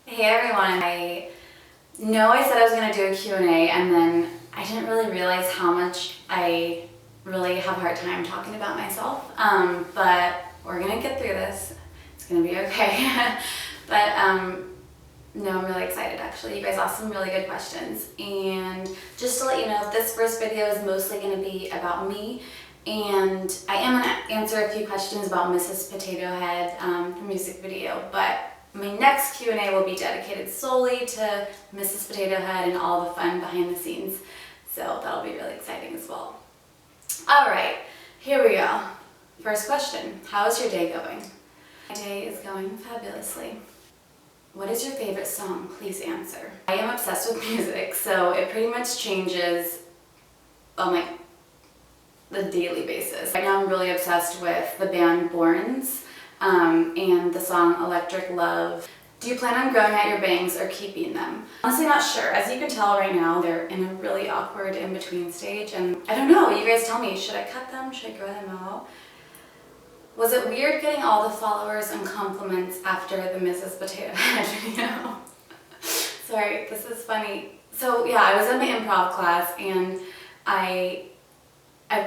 Hey everyone, I know I said I was going to do a Q&A and then I didn't really realize how much I really have a hard time talking about myself, but we're going to get through this. It's going to be okay. But no, I'm really excited actually. You guys asked some really good questions, and just to let you know, this first video is mostly going to be about me, and I am going to answer a few questions about Mrs. Potato Head, the music video, but my next Q&A will be dedicated solely to Mrs. Potato Head and all the fun behind the scenes, so that'll be really exciting as well. Alright, here we go. First question, how is your day going? My day is going fabulously. What is your favorite song? Please answer. I am obsessed with music, so it pretty much changes on like the daily basis. Right now I'm really obsessed with the band Borns and the song Electric Love. Do you plan on growing out your bangs or keeping them? Honestly, not sure. As you can tell right now, they're in a really awkward in-between stage, and I don't know. You guys tell me, should I cut them? Should I grow them out? Was it weird getting all the followers and compliments after the Mrs. Potato Head video? Sorry, this is funny. So yeah, I was in my improv class and I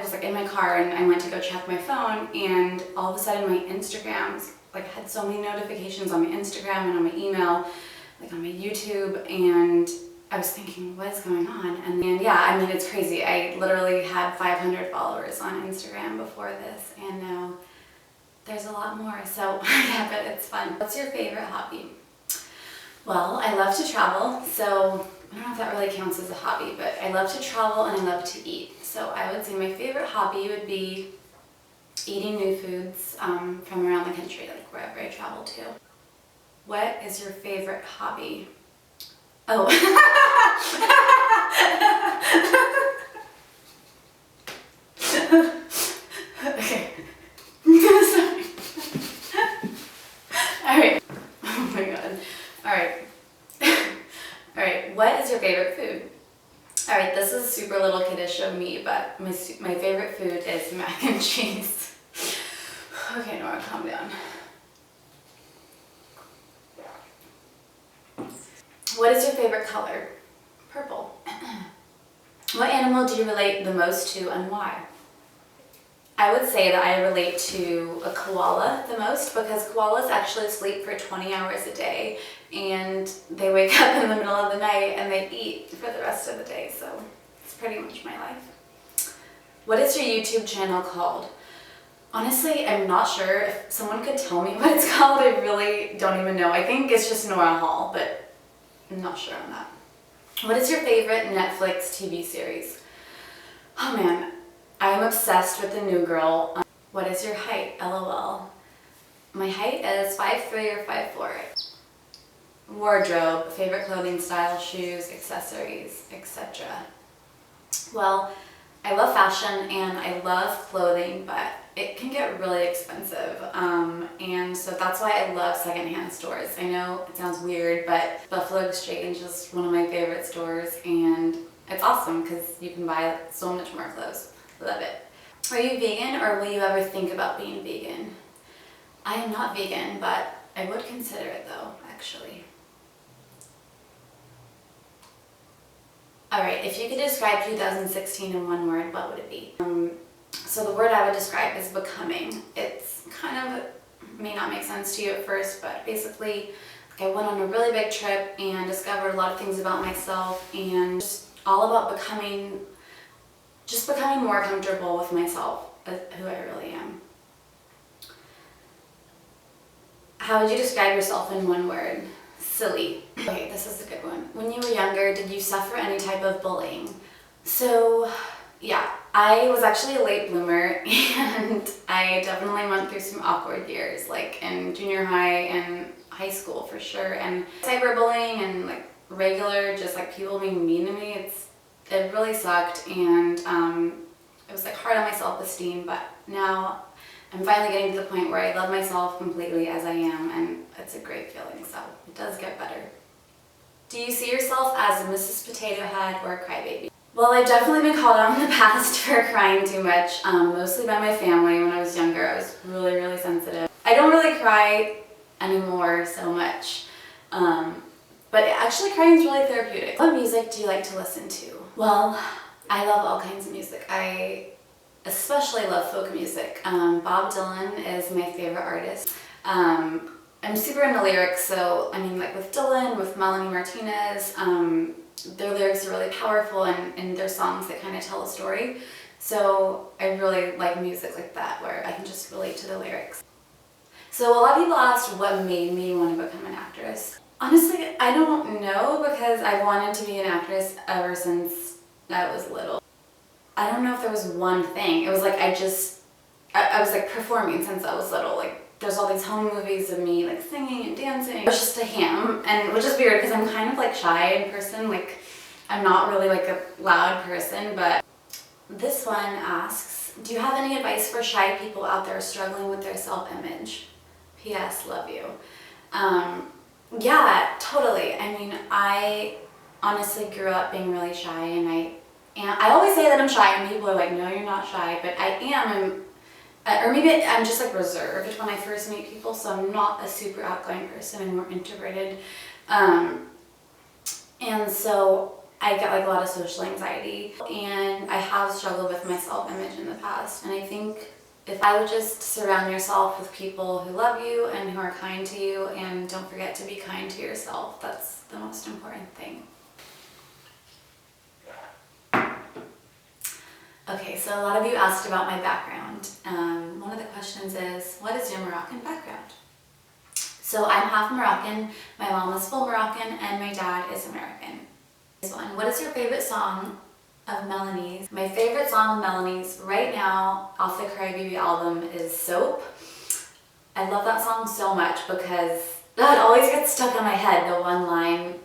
was like in my car and I went to go check my phone, and all of a sudden my Instagrams like had so many notifications on my Instagram and on my email, like on my YouTube, and I was thinking, what is going on? And then yeah, I mean, it's crazy. I literally had 500 followers on Instagram before this, and now there's a lot more. So yeah, but it's fun. What's your favorite hobby? Well, I love to travel, so I don't know if that really counts as a hobby, but I love to travel and I love to eat. So I would say my favorite hobby would be eating new foods from around the country, like wherever I travel to. What is your favorite hobby? Oh. Okay. Sorry. Alright. Oh my god. Alright. Alright, what is your favorite food? Alright, this is super little kiddish of me, but my favorite food is mac and cheese. Okay, Nora, calm down. What is your favorite color? Purple. What animal do you relate the most to and why? I would say that I relate to a koala the most, because koalas actually sleep for 20 hours a day and they wake up in the middle of the night and they eat for the rest of the day, so it's pretty much my life. What is your YouTube channel called? Honestly, I'm not sure. If someone could tell me what it's called, I really don't even know. I think it's just yesnorahall, but I'm not sure on that. What is your favorite Netflix TV series? Oh man, I am obsessed with The New Girl. What is your height? LOL. My height is 5'3" or 5'4". Wardrobe, favorite clothing style, shoes, accessories, etc. Well, I love fashion and I love clothing, but it can get really expensive. And so that's why I love secondhand stores. I know it sounds weird, but Buffalo Exchange is one of my favorite stores, and it's awesome because you can buy so much more clothes. Love it. Are you vegan, or will you ever think about being vegan? I am not vegan, but I would consider it though, actually. Alright, if you could describe 2016 in one word, what would it be? So the word I would describe is becoming. It's kind of, may not make sense to you at first, but basically I went on a really big trip and discovered a lot of things about myself, and just all about becoming more comfortable with myself, who I really am. How would you describe yourself in one word? Silly. Okay, this is a good one. When you were younger, did you suffer any type of bullying? So, yeah, I was actually a late bloomer, and I definitely went through some awkward years, like in junior high and high school for sure, and cyberbullying and like regular, just like people being mean to me, it really sucked, and it was like hard on my self-esteem, but now I'm finally getting to the point where I love myself completely as I am, and it's a great feeling, so it does get better. Do you see yourself as a Mrs. Potato Head or a crybaby? Well, I've definitely been called out in the past for crying too much, mostly by my family. When I was younger, I was really, really sensitive. I don't really cry anymore so much. But actually crying is really therapeutic. What music do you like to listen to? Well, I love all kinds of music. I especially love folk music. Bob Dylan is my favorite artist. I'm super into lyrics, so I mean, like with Dylan, with Melanie Martinez, their lyrics are really powerful, and their songs that kind of tell a story. So I really like music like that, where I can just relate to the lyrics. So a lot of people asked what made me want to become an actress. Honestly, I don't know, because I wanted to be an actress ever since I was little. I don't know if there was one thing. It was like I was like performing since I was little. Like there's all these home movies of me like singing and dancing. It was just a ham, and which is weird because I'm kind of like shy in person. Like I'm not really like a loud person. But this one asks, do you have any advice for shy people out there struggling with their self-image? P.S. Love you. Yeah, totally. I mean, I honestly grew up being really shy, and I always say that I'm shy, and people are like, no, you're not shy, but I am. Or maybe I'm just like reserved when I first meet people, so I'm not a super outgoing person. I'm more introverted. And so I get like a lot of social anxiety, and I have struggled with my self-image in the past. And I think if I would just surround yourself with people who love you and who are kind to you, and don't forget to be kind to yourself, that's the most important thing. Okay, so a lot of you asked about my background. One of the questions is, what is your Moroccan background? So I'm half Moroccan, my mom is full Moroccan, and my dad is American. This one, what is your favorite song of Melanie's? My favorite song of Melanie's right now off the Crybaby album is Soap. I love that song so much because it always gets stuck in my head, the one line,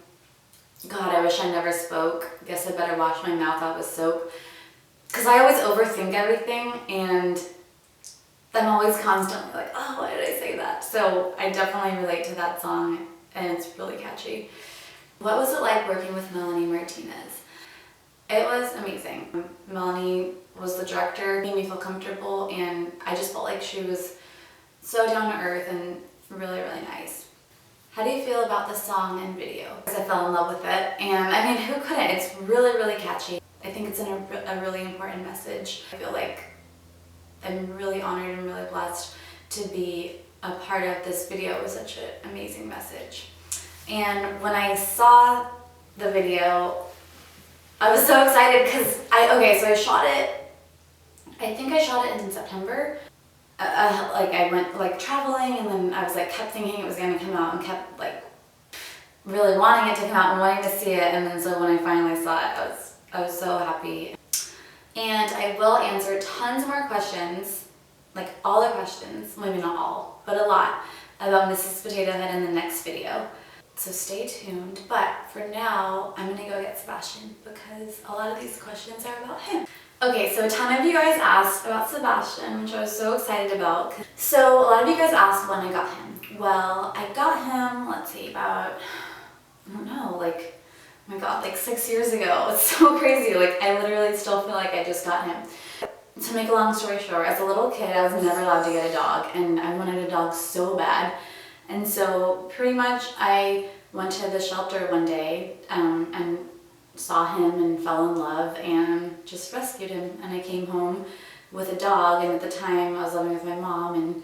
God, I wish I never spoke. Guess I better wash my mouth out with soap. Because I always overthink everything, and I'm always constantly like, oh, why did I say that? So I definitely relate to that song, and it's really catchy. What was it like working with Melanie Martinez? It was amazing. Melanie was the director, made me feel comfortable, and I just felt like she was so down to earth and really, really nice. How do you feel about the song and video? Because I fell in love with it, and I mean, who couldn't? It's really, really catchy. I think it's a really important message. I feel like I'm really honored and really blessed to be a part of this video. It was such an amazing message. And when I saw the video, I was so excited because so I shot it, I think I shot it in September. Like I went like traveling, and then I was like kept thinking it was going to come out, and kept like really wanting it to come out and wanting to see it. And then so when I finally saw it, I was so happy. And I will answer tons more questions, like all the questions, maybe not all, but a lot, about Mrs. Potato Head in the next video. So stay tuned. But for now, I'm gonna go get Sebastian because a lot of these questions are about him. Okay, so a ton of you guys asked about Sebastian, which I was so excited about. So a lot of you guys asked when I got him. Well, I got him, let's see, about, I don't know, like, oh my god, like 6 years ago. It's so crazy. Like, I literally still feel like I just got him. To make a long story short, as a little kid, I was never allowed to get a dog, and I wanted a dog so bad. And so pretty much I went to the shelter one day and saw him and fell in love and just rescued him. And I came home with a dog, and at the time I was living with my mom, and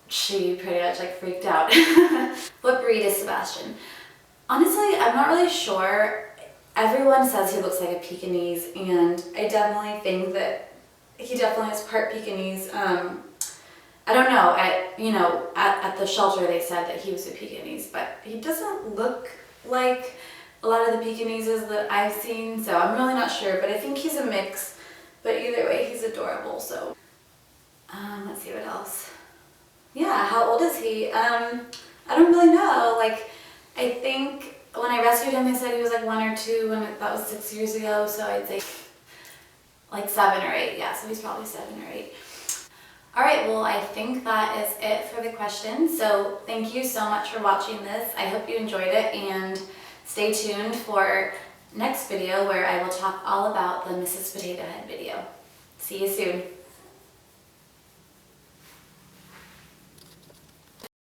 she pretty much like freaked out. What breed is Sebastian? Honestly, I'm not really sure. Everyone says he looks like a Pekingese, and I definitely think that he definitely is part Pekingese. I don't know, at the shelter they said that he was a Pekingese, but he doesn't look like a lot of the Pekingeses that I've seen, so I'm really not sure, but I think he's a mix. But either way, he's adorable, so. Let's see what else. Yeah, how old is he? I don't really know. Like, I think when I rescued him, they said he was like 1 or 2, and that was 6 years ago, so I'd say like 7 or 8. Yeah, so he's probably 7 or 8. All right, well, I think that is it for the questions. So thank you so much for watching this. I hope you enjoyed it, and stay tuned for next video where I will talk all about the Mrs. Potato Head video. See you soon.